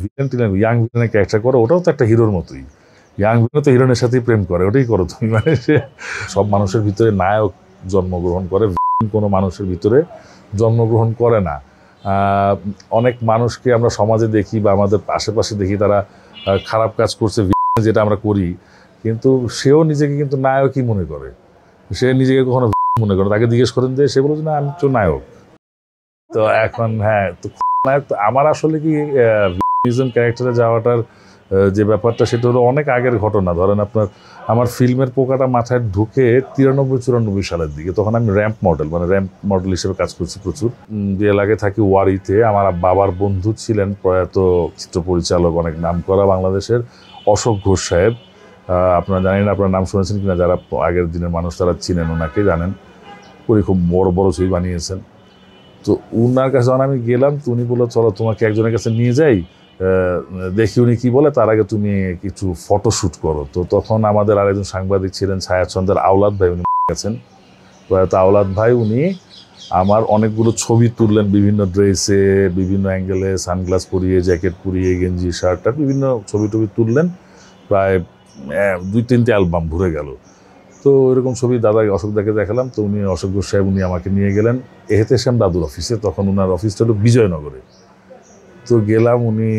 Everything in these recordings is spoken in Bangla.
ভিলেন টিলেন ইয়াং ভিলেনের ক্যারেক্টার করো, ওটাও তো একটা হিরোর মতোই। ইয়াং ভিলেন তো হিরোইনের সাথেই প্রেম করে, ওটাই করো তুমি। মানে সে সব মানুষের ভিতরে নায়ক জন্মগ্রহণ করে, কোনো মানুষের ভিতরে জন্মগ্রহণ করে না। অনেক মানুষকে আমরা সমাজে দেখি বা আমাদের আশেপাশে দেখি, তারা খারাপ কাজ করছে, যেটা আমরা করি, কিন্তু সেও নিজেকে কিন্তু নায়কই মনে করে। সে নিজেকে কখনো মনে করে, তাকে জিজ্ঞেস করেন যে সে বলে যে না আমি তো নায়ক। তো এখন হ্যাঁ, তো নায়ক তো আমার আসলে কি ক্যারেক্টারে যাওয়াটার যে ব্যাপারটা, সেটা হলো অনেক আগের ঘটনা। ধরেন আপনার আমার ফিল্মের পোকাটা মাথায় ঢুকে 93-94 সালের দিকে, তখন আমি র্যাম্প মডেল হিসেবে কাজ করছি প্রচুর। বিয়ের আগে থাকি ওয়ারিতে। আমার বাবার বন্ধু ছিলেন প্রয়াত চিত্র পরিচালক, অনেক নাম করা বাংলাদেশের, অশোক ঘোষ সাহেব। আপনারা জানেন, আপনার নাম শুনেছেন কিনা, যারা আগের দিনের মানুষ তারা চিনেন, ওনাকে জানেন। উনি খুব বড় বড় ছবি বানিয়েছেন। তো উনার কাছে যখন আমি গেলাম, তো উনি বললো চলো তোমাকে একজনের কাছে নিয়ে যাই, দেখি উনি কি বলে, তার আগে তুমি কিছু ফটোশ্যুট করো। তো তখন আমাদের আরেকজন সাংবাদিক ছিলেন ছায়াছন্দের আওলাদ ভাই, উনি গেছেন প্রয়াত আওলাদ ভাই। উনি আমার অনেকগুলো ছবি তুললেন, বিভিন্ন ড্রেসে, বিভিন্ন অ্যাঙ্গেলে, সানগ্লাস পরিয়ে, জ্যাকেট পরিয়ে, গেঞ্জি শার্ট, বিভিন্ন ছবি টবি তুললেন। প্রায় 2-3টে অ্যালবাম ভরে গেল। তো এরকম ছবি অশোকদাকে দেখালাম। তো উনি অশোক ঘোষ সাহেব উনি আমাকে নিয়ে গেলেন এহতেশাম দাদুর অফিসে। তখন ওনার অফিসটা হলো বিজয়নগরে। তো গেলাম, উনি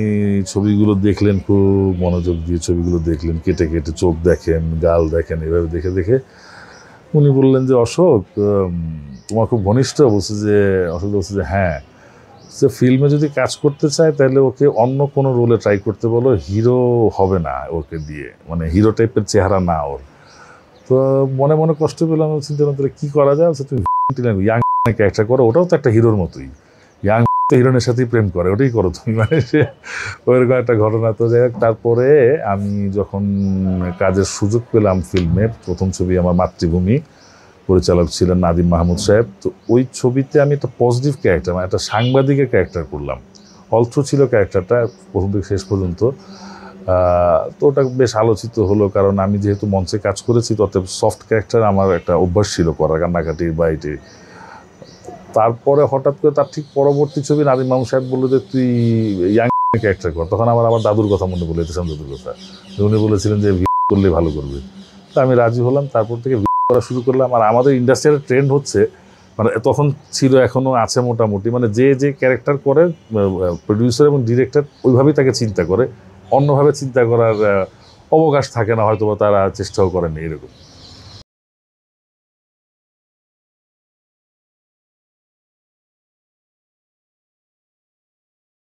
ছবিগুলো দেখলেন, খুব মনোযোগ দিয়ে ছবিগুলো দেখলেন, কেটে কেটে চোখ দেখেন, গাল দেখেন, এভাবে দেখে দেখে উনি বললেন যে অশোক তোমার খুব ঘনিষ্ঠ। বলছে যে অশোক বলছে যে হ্যাঁ, সে ফিল্মে যদি কাজ করতে চায় তাহলে ওকে অন্য কোনো রোলে ট্রাই করতে বলো, হিরো হবে না ওকে দিয়ে, মানে হিরো টাইপের চেহারা না ওর। তো মনে মনে কষ্ট পেলাম, চিন্তা করলাম তাহলে কী করা যায়। তুমি ইয়াং ক্যারেক্টার করো, ওটাও তো একটা হিরোর মতোই। ইয়াং হিরোইনের সাথেই প্রেম করে, ওটাই করো তুমি। মানে সে ওইরকম একটা ঘটনা। তো যাই হোক, তারপরে আমি যখন কাজের সুযোগ পেলাম ফিল্মে, প্রথম ছবি আমার মাতৃভূমি, পরিচালক ছিলেন নাদিম মাহমুদ সাহেব। তো ওই ছবিতে আমি একটা পজিটিভ ক্যারেক্টার, মানে একটা সাংবাদিকের ক্যারেক্টার করলাম। অলথ্রো ছিল ক্যারেক্টারটা প্রথম থেকে শেষ পর্যন্ত। তো ওটা বেশ আলোচিত হলো, কারণ আমি যেহেতু মঞ্চে কাজ করেছি, তত সফট ক্যারেক্টার আমার একটা অভ্যাস ছিল করার, কান্নাকাটির বা এটি। তারপরে হঠাৎ করে তার ঠিক পরবর্তী ছবি নাদিম মাহমুদ সাহেব বললো যে তুই ইয়াং ক্যারেক্টার কর। তখন আমার দাদুর কথা মনে পড়লো, এতেশাম দাদুর কথা। উনি বলেছিলেন যে করলে ভালো করবে। তো আমি রাজি হলাম, তারপর থেকে করা শুরু করলাম। আর আমাদের ইন্ডাস্ট্রিয়াল ট্রেন্ড হচ্ছে, মানে তখন ছিল, এখনও আছে মোটামুটি, মানে যে যে ক্যারেক্টার করে প্রডিউসার এবং ডিরেক্টর ওইভাবেই তাকে চিন্তা করে, অন্যভাবে চিন্তা করার অবকাশ থাকে না, হয়তো বা তারা চেষ্টাও করেনি এরকম।